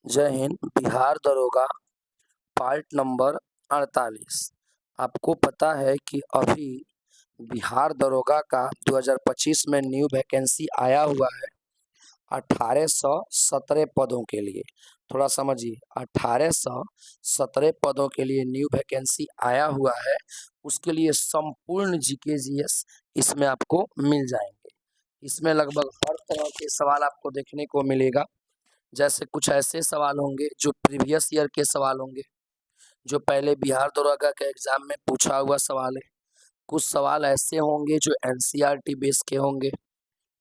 जय हिंद। बिहार दरोगा part number 48। आपको पता है कि अभी बिहार दरोगा का 2025 में न्यू वैकेंसी आया हुआ है 1817 पदों के लिए। थोड़ा समझिए, 1817 पदों के लिए न्यू वैकेंसी आया हुआ है। उसके लिए संपूर्ण जीके जीएस इसमें आपको मिल जाएंगे। इसमें लगभग हर तरह के सवाल आपको देखने को मिलेगा। जैसे कुछ ऐसे सवाल होंगे जो प्रीवियस ईयर के सवाल होंगे, जो पहले बिहार दरोगा के एग्जाम में पूछा हुआ सवाल है। कुछ सवाल ऐसे होंगे जो एनसीईआरटी बेस के होंगे।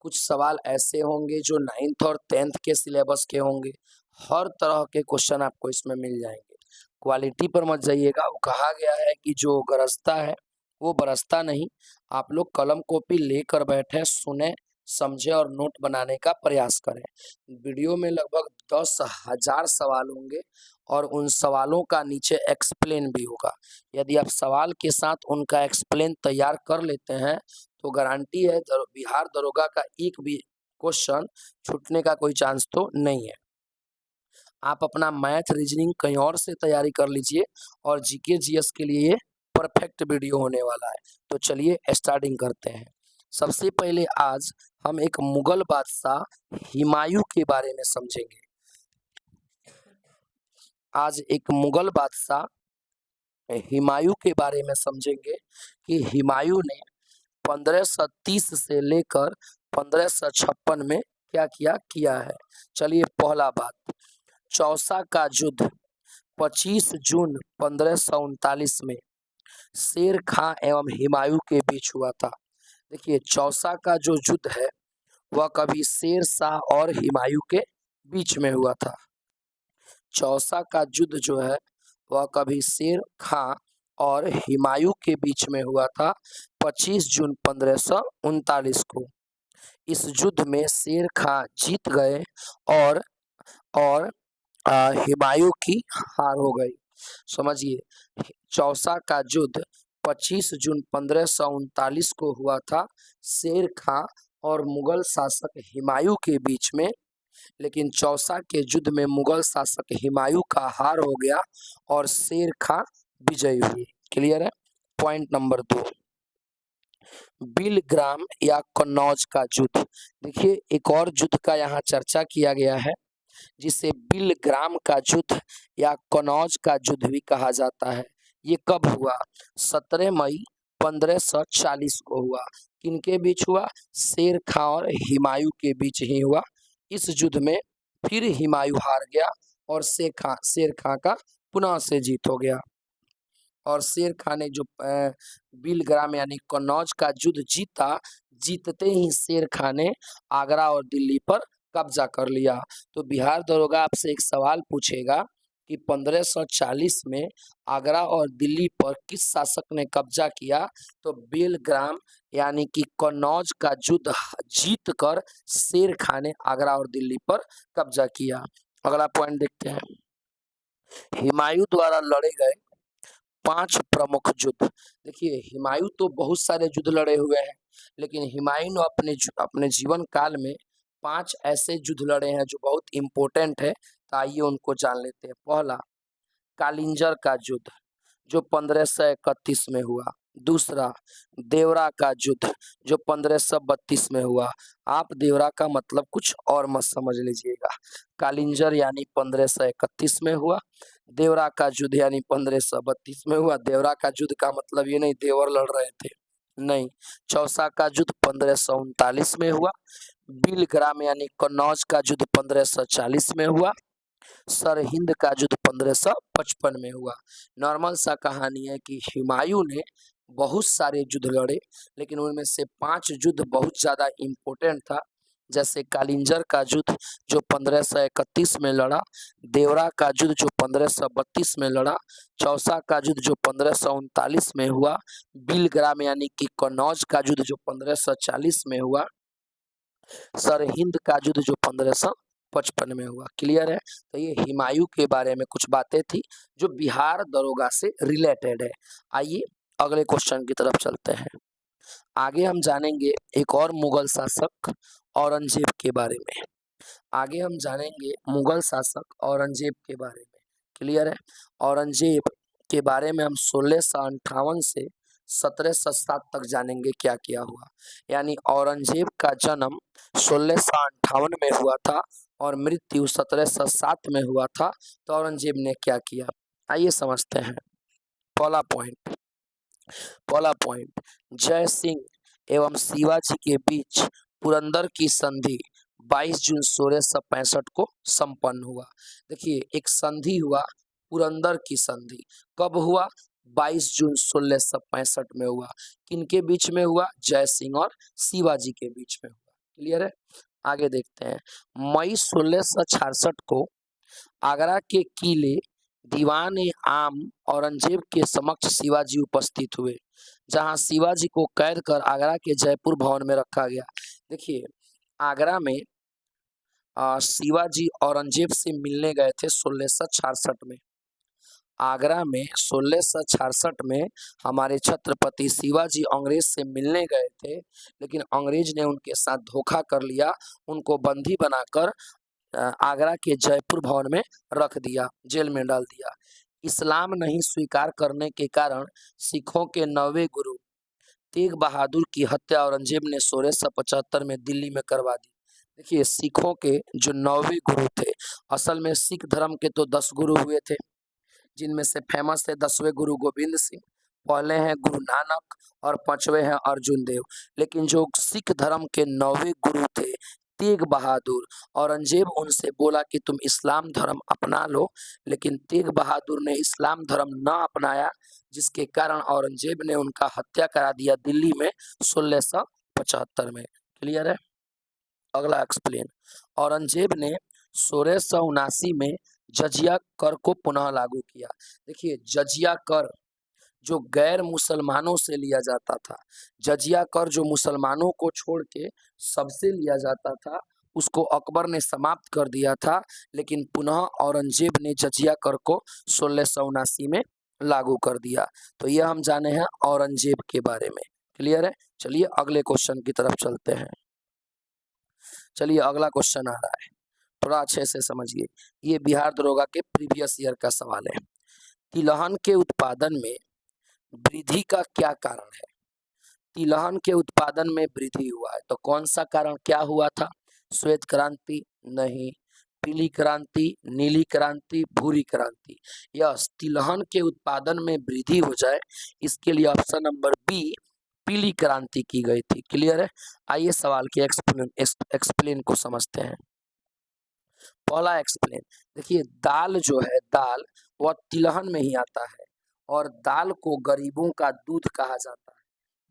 कुछ सवाल ऐसे होंगे जो 9th और 10th के सिलेबस के होंगे। हर तरह के क्वेश्चन आपको इसमें मिल जाएंगे। क्वालिटी पर मत जाइएगा। वो कहा गया है कि जो गरजता है वो बरसता नहीं। आप लोग कलम कॉपी लेकर बैठे, सुने, समझे और नोट बनाने का प्रयास करें। वीडियो में लगभग 10,000 सवाल होंगे और उन सवालों का नीचे एक्सप्लेन भी होगा। यदि आप सवाल के साथ उनका एक्सप्लेन तैयार कर लेते हैं तो गारंटी है बिहार दरोगा का एक भी क्वेश्चन छूटने का कोई चांस तो नहीं है। आप अपना मैथ रीजनिंग कहीं और से तैयारी कर लीजिए और जीके जीएस के लिए ये परफेक्ट वीडियो होने वाला है। तो चलिए स्टार्टिंग करते हैं। सबसे पहले आज हम एक मुगल बादशाह हुमायूं के बारे में समझेंगे। आज एक मुगल बादशाह हुमायूं के बारे में समझेंगे कि हुमायूं ने 1530 से लेकर 1556 में क्या किया है। चलिए पहला बात, चौसा का युद्ध 25 जून 1539 में शेर खां एवं हुमायूं के बीच हुआ था। देखिए, चौसा का जो युद्ध है वह कभी शेर शाह और हुमायूं के बीच में हुआ था। चौसा का युद्ध जो है वह कभी शेर खां और हुमायूं के बीच में हुआ था 25 जून 1539 को। इस युद्ध में शेर खां जीत गए और हुमायूं की हार हो गई। समझिए, चौसा का युद्ध 25 जून 1539 को हुआ था शेर खां और मुगल शासक हुमायूं के बीच में। लेकिन चौसा के युद्ध में मुगल शासक हुमायूं का हार हो गया और शेर खां विजयी हुए। क्लियर है। पॉइंट नंबर 2, बिलग्राम या कन्नौज का युद्ध। देखिए, एक और युद्ध का यहाँ चर्चा किया गया है जिसे बिलग्राम का युद्ध या कन्नौज का युद्ध भी कहा जाता है। ये कब हुआ? 17 मई 1540 को हुआ। किनके बीच हुआ? शेर खां और हुमायूं के बीच ही हुआ। इस युद्ध में फिर हुमायूं हार गया और शेर खां का पुनः से जीत हो गया। और शेर खां ने जो बिलग्राम यानी कन्नौज का युद्ध जीता, जीतते ही शेर खां ने आगरा और दिल्ली पर कब्जा कर लिया। तो बिहार दरोगा आपसे एक सवाल पूछेगा कि 1540 में आगरा और दिल्ली पर किस शासक ने कब्जा किया? तो बेलग्राम यानी कि कन्नौज का युद्ध जीत कर शेर खां ने आगरा और दिल्ली पर कब्जा किया। अगला पॉइंट देखते हैं, हुमायूं द्वारा लड़े गए 5 प्रमुख युद्ध। देखिए, हुमायूं तो बहुत सारे युद्ध लड़े हुए हैं, लेकिन हुमायूं ने अपने जीवन काल में 5 ऐसे युद्ध लड़े हैं जो बहुत इंपॉर्टेंट है। तो आइए उनको जान लेते हैं। पहला, कालिंजर का युद्ध जो 1531 में हुआ। दूसरा, देवरा का युद्ध जो 1532 में हुआ। आप देवरा का मतलब कुछ और मत समझ लीजिएगा। कालिंजर यानी 1531 में हुआ, देवरा का युद्ध यानी 1532 में हुआ। देवरा का युद्ध का मतलब ये नहीं देवर लड़ रहे थे, नहीं। चौसा का युद्ध 1539 में हुआ। बिलग्राम यानी कन्नौज का युद्ध 1540 में हुआ। सरहिंद का युद्ध 1555 में हुआ। नॉर्मल सा कहानी है कि हुमायूं ने बहुत सारे युद्ध लड़े, लेकिन उनमें से 5 युद्ध बहुत ज्यादा इम्पोर्टेंट था। जैसे कालिंजर का युद्ध जो 1531 में लड़ा, देवरा का युद्ध जो 1532 में लड़ा, चौसा का युद्ध जो 1539 में हुआ, बिलग्राम यानी कि कन्नौज का युद्ध जो 1540 में हुआ, सरहिंद का युद्ध जो 1555 में हुआ। क्लियर है। तो ये हुमायूं के बारे में कुछ बातें थी जो बिहार दरोगा से रिलेटेड है। आइए अगले क्वेश्चन की तरफ चलते हैं। आगे हम जानेंगे एक और मुगल शासक औरंगजेब के बारे में। आगे हम जानेंगे मुगल शासक औरंगजेब के बारे में। क्लियर है? औरंगजेब के बारे में हम 1658 से 1707 तक जानेंगे क्या किया हुआ। यानी औरंगजेब का जन्म 1658 में हुआ था और मृत्यु 1707 में हुआ था। तो औरंगजेब ने क्या किया, आइए समझते हैं। पहला पॉइंट, जय सिंह एवं शिवाजी के बीच पुरंदर की संधि 22 जून 1665 को संपन्न हुआ। देखिए, एक संधि हुआ, पुरंदर की संधि कब हुआ? 22 जून 1665 में हुआ। किनके बीच में हुआ? जय सिंह और शिवाजी के बीच में हुआ। क्लियर है? आगे देखते हैं। मई 1666 को आगरा के किले दीवान आम औरंगजेब के समक्ष शिवाजी उपस्थित हुए, जहां शिवाजी को कैद कर आगरा के जयपुर भवन में रखा गया। देखिए, आगरा में शिवाजी औरंगजेब से मिलने गए थे 1666 में। आगरा में 1666 में हमारे छत्रपति शिवाजी अंग्रेज से मिलने गए थे, लेकिन अंग्रेज ने उनके साथ धोखा कर लिया, उनको बंदी बनाकर आगरा के जयपुर भवन में रख दिया, जेल में डाल दिया। इस्लाम नहीं स्वीकार करने के कारण सिखों के 9वें गुरु तेग बहादुर की हत्या औरंगजेब ने 1675 में दिल्ली में करवा दी। देखिए, सिखों के जो 9वें गुरु थे, असल में सिख धर्म के तो 10 गुरु हुए थे, जिनमें से फेमस है 10वें गुरु गोविंद सिंह, पहले हैं गुरु नानक और 5वें हैं अर्जुन देव। लेकिन जो सिख धर्म के 9वें गुरु थे तेग बहादुर, औरंगजेब उनसे बोला कि तुम इस्लाम धर्म अपना लो, लेकिन तेग बहादुर ने इस्लाम धर्म न अपनाया, जिसके कारण औरंगजेब ने उनका हत्या करा दिया दिल्ली में 1675 में। क्लियर है? अगला एक्सप्लेन। औरंगजेब ने 1679 में जजिया कर को पुनः लागू किया। देखिए, जजिया कर जो गैर मुसलमानों से लिया जाता था, जजिया कर जो मुसलमानों को छोड़ के सबसे लिया जाता था, उसको अकबर ने समाप्त कर दिया था, लेकिन पुनः औरंगजेब ने जजिया कर को 1679 में लागू कर दिया। तो यह हम जाने हैं औरंगजेब के बारे में। क्लियर है? चलिए अगले क्वेश्चन की तरफ चलते हैं। चलिए अगला क्वेश्चन आ रहा है, थोड़ा अच्छे से समझिए। ये बिहार दरोगा के प्रीवियस ईयर का सवाल है। तिलहन के उत्पादन में वृद्धि का क्या कारण है? तिलहन के उत्पादन में वृद्धि हुआ है, तो कौन सा कारण क्या हुआ था? श्वेत क्रांति? नहीं। पीली क्रांति, नीली क्रांति, भूरी क्रांति? यस, तिलहन के उत्पादन में वृद्धि हो जाए, इसके लिए ऑप्शन नंबर बी पीली क्रांति की गई थी। क्लियर है? आइए सवाल के एक्सप्लेन को समझते हैं। पहला एक्सप्लेन, देखिए दाल जो है, दाल वह तिलहन में ही आता है और दाल को गरीबों का दूध कहा जाता है।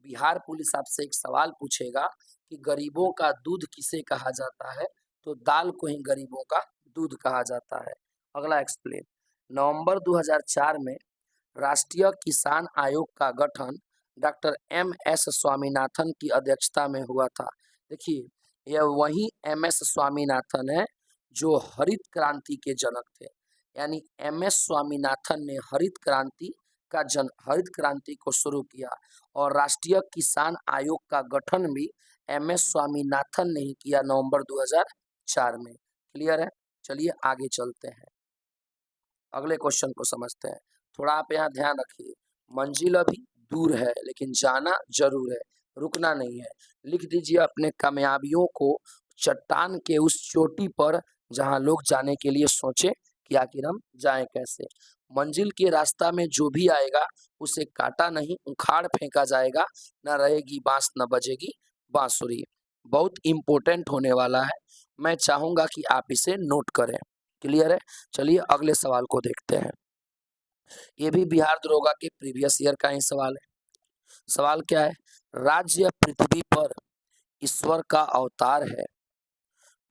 बिहार पुलिस आपसे एक सवाल पूछेगा कि गरीबों का दूध किसे कहा जाता है, तो दाल को ही गरीबों का दूध कहा जाता है। अगला एक्सप्लेन, नवंबर 2004 में राष्ट्रीय किसान आयोग का गठन डॉक्टर एम.एस. स्वामीनाथन की अध्यक्षता में हुआ था। देखिए, यह वही एम.एस. स्वामीनाथन है जो हरित क्रांति के जनक थे। यानी एम.एस. स्वामीनाथन ने हरित क्रांति को शुरू किया और राष्ट्रीय किसान आयोग का गठन भी एम.एस. स्वामीनाथन ने ही किया नवंबर 2004 में। क्लियर है? चलिए आगे चलते हैं, अगले क्वेश्चन को समझते हैं। थोड़ा आप यहाँ ध्यान रखिए, मंजिल अभी दूर है लेकिन जाना जरूर है, रुकना नहीं है। लिख दीजिए अपने कामयाबियों को चट्टान के उस चोटी पर जहां लोग जाने के लिए सोचे कि आखिर हम जाएं कैसे। मंजिल के रास्ता में जो भी आएगा उसे काटा नहीं, उखाड़ फेंका जाएगा, न रहेगी बांस न बजेगी बांसुरी। बहुत इंपॉर्टेंट होने वाला है, मैं चाहूंगा कि आप इसे नोट करें। क्लियर है? चलिए अगले सवाल को देखते हैं। ये भी बिहार दरोगा के प्रीवियस ईयर का ही सवाल है। सवाल क्या है? राज्य पृथ्वी पर ईश्वर का अवतार है,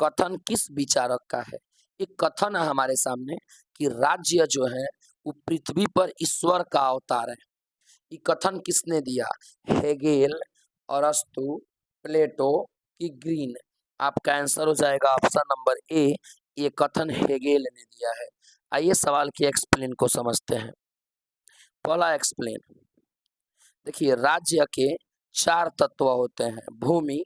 कथन किस विचारक का है? एक कथन है हमारे सामने कि राज्य जो है वो पृथ्वी पर ईश्वर का अवतार है। ये कथन किसने दिया? हेगेल, अरस्तु, प्लेटो की ग्रीन? आपका आंसर हो जाएगा ऑप्शन नंबर ए, ये कथन हेगेल ने दिया है। आइए सवाल के एक्सप्लेन को समझते हैं। पहला एक्सप्लेन, देखिए राज्य के 4 तत्व होते हैं, भूमि,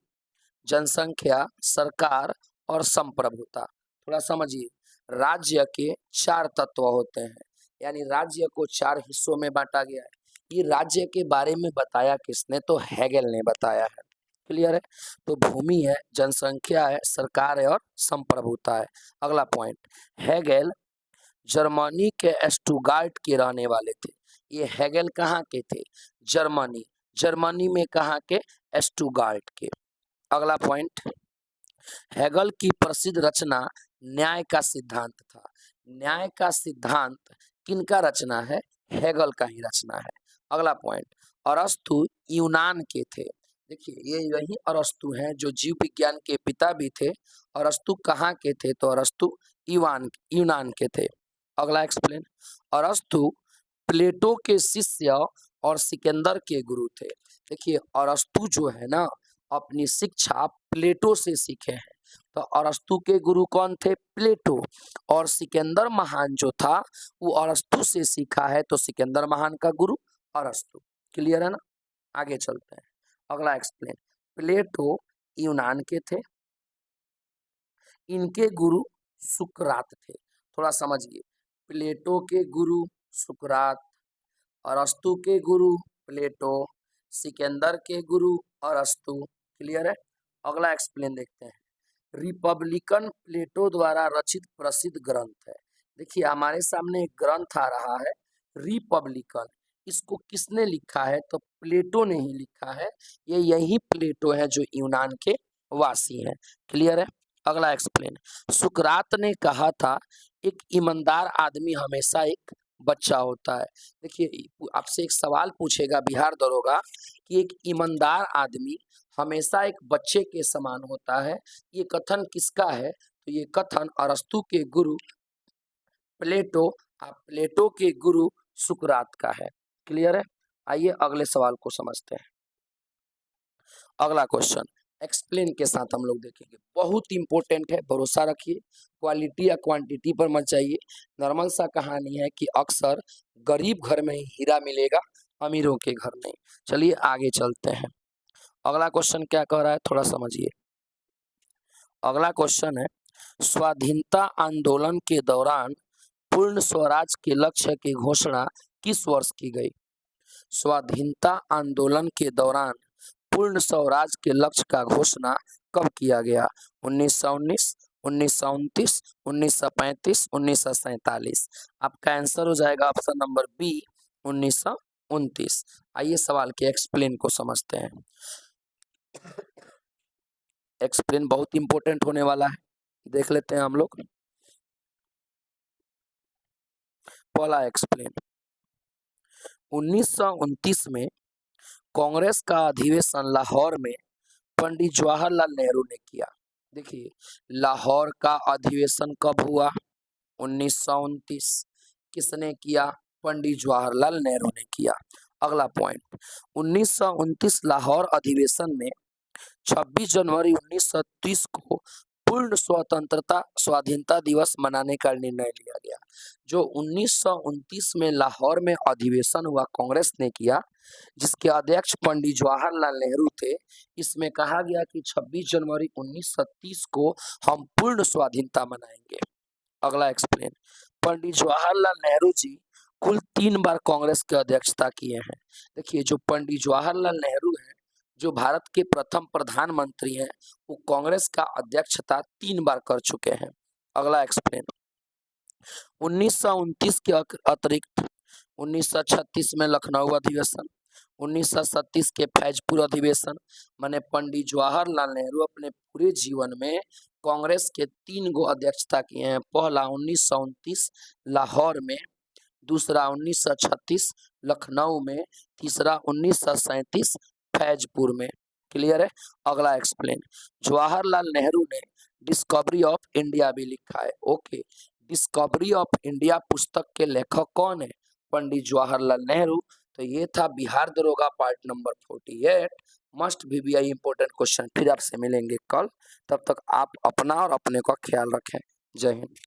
जनसंख्या, सरकार और संप्रभुता। थोड़ा समझिए, राज्य के 4 तत्व होते हैं, यानी राज्य को 4 हिस्सों में बांटा गया है। ये राज्य के बारे में बताया किसने? तो हेगेल ने बताया है। क्लियर है? तो भूमि है, जनसंख्या है, सरकार है और संप्रभुता है। अगला पॉइंट, हेगेल जर्मनी के स्टुटगार्ट के रहने वाले थे। ये हेगेल कहाँ के थे? जर्मनी। जर्मनी में कहाँ के? स्टुटगार्ट के। अगला पॉइंट, हेगल की प्रसिद्ध रचना न्याय का सिद्धांत था। न्याय का सिद्धांत किनका रचना है? हेगल का ही रचना है। अगला पॉइंट, अरस्तु यूनान के थे। देखिए, ये यही अरस्तु हैं जो जीव विज्ञान के पिता भी थे। अरस्तु कहाँ के थे? तो अरस्तु यूनान के थे। अगला एक्सप्लेन, अरस्तु प्लेटो के शिष्य और सिकंदर के गुरु थे। देखिए, अरस्तु जो है ना, अपनी शिक्षा प्लेटो से सीखे हैं। तो अरस्तु के गुरु कौन थे? प्लेटो। और सिकंदर महान जो था वो अरस्तु से सीखा है, तो सिकंदर महान का गुरु अरस्तु। क्लियर है ना? आगे चलते हैं। अगला एक्सप्लेन, प्लेटो यूनान के थे, इनके गुरु सुकरात थे। थोड़ा समझिए, प्लेटो के गुरु सुकरात, अरस्तु के गुरु प्लेटो, सिकंदर के गुरु अरस्तु। क्लियर है? अगला एक्सप्लेन देखते हैं, रिपब्लिकन प्लेटो द्वारा रचित प्रसिद्ध ग्रंथ है। देखिए, हमारे सामने एक ग्रंथ आ रहा है रिपब्लिकन। इसको किसने लिखा है? तो प्लेटो ने ही लिखा है। ये यही प्लेटो है जो यूनान के वासी हैं। क्लियर है? अगला एक्सप्लेन, सुकरात ने कहा था एक ईमानदार आदमी हमेशा एक बच्चा होता है। देखिए, आपसे एक सवाल पूछेगा बिहार दरोगा कि एक ईमानदार आदमी हमेशा एक बच्चे के समान होता है, ये कथन किसका है? तो ये कथन अरस्तु के गुरु प्लेटो, प्लेटो के गुरु सुकरात का है। क्लियर है? आइए अगले सवाल को समझते हैं। अगला क्वेश्चन एक्सप्लेन के साथ हम लोग देखेंगे, बहुत इंपॉर्टेंट है, भरोसा रखिए, क्वालिटी या क्वांटिटी पर मत जाइए। नॉर्मल सा कहानी है कि अक्सर गरीब घर में ही हीरा मिलेगा, अमीरों के घर नहीं। चलिए आगे चलते हैं। अगला क्वेश्चन क्या कह रहा है, थोड़ा समझिए। अगला क्वेश्चन है, स्वाधीनता आंदोलन के दौरान पूर्ण स्वराज के लक्ष्य की घोषणा किस वर्ष की गई? स्वाधीनता आंदोलन के दौरान पूर्ण स्वराज के लक्ष्य का घोषणा कब किया गया? 1919, 1929, 1935, 1947। आपका आंसर हो जाएगा ऑप्शन नंबर बी, 1929। आइए सवाल के एक्सप्लेन को समझते हैं। एक्सप्लेन बहुत इंपॉर्टेंट होने वाला है, देख लेते हैं हम लोग। पहला एक्सप्लेन, 1929 में कांग्रेस का अधिवेशन लाहौर में पंडित जवाहरलाल नेहरू ने किया। देखिए, लाहौर का अधिवेशन कब हुआ? 1929। किसने किया? पंडित जवाहरलाल नेहरू ने किया। अगला पॉइंट, 1929 लाहौर अधिवेशन में 26 जनवरी 1930 को पूर्ण स्वाधीनता दिवस मनाने का निर्णय लिया गया। जो 1929 में लाहौर में अधिवेशन हुआ कांग्रेस ने किया, जिसके अध्यक्ष पंडित जवाहरलाल नेहरू थे, इसमें कहा गया कि 26 जनवरी 1930 को हम पूर्ण स्वाधीनता मनाएंगे। अगला एक्सप्लेन, पंडित जवाहरलाल नेहरू जी कुल 3 बार कांग्रेस के अध्यक्षता किए हैं। देखिए, जो पंडित जवाहरलाल नेहरू हैं, जो भारत के प्रथम प्रधानमंत्री हैं, वो कांग्रेस का अध्यक्षता 3 बार कर चुके हैं। अगला एक्सप्लेन, 1929 के अतिरिक्त 1936 में लखनऊ अधिवेशन, 1937 के फैजपुर अधिवेशन, माने पंडित जवाहरलाल नेहरू अपने पूरे जीवन में कांग्रेस के 3 गो अध्यक्षता किए हैं। पहला 1929 लाहौर में, दूसरा 1936 लखनऊ में, तीसरा 1937 फैजपुर में। क्लियर है? अगला एक्सप्लेन, जवाहरलाल नेहरू ने डिस्कवरी ऑफ इंडिया भी लिखा है। ओके, डिस्कवरी ऑफ इंडिया पुस्तक के लेखक कौन है? पंडित जवाहरलाल नेहरू। तो ये था बिहार दरोगा पार्ट नंबर 48। मस्ट भी आई इंपॉर्टेंट क्वेश्चन। फिर आपसे मिलेंगे कल, तब तक आप अपना और अपने का ख्याल रखें। जय हिंद।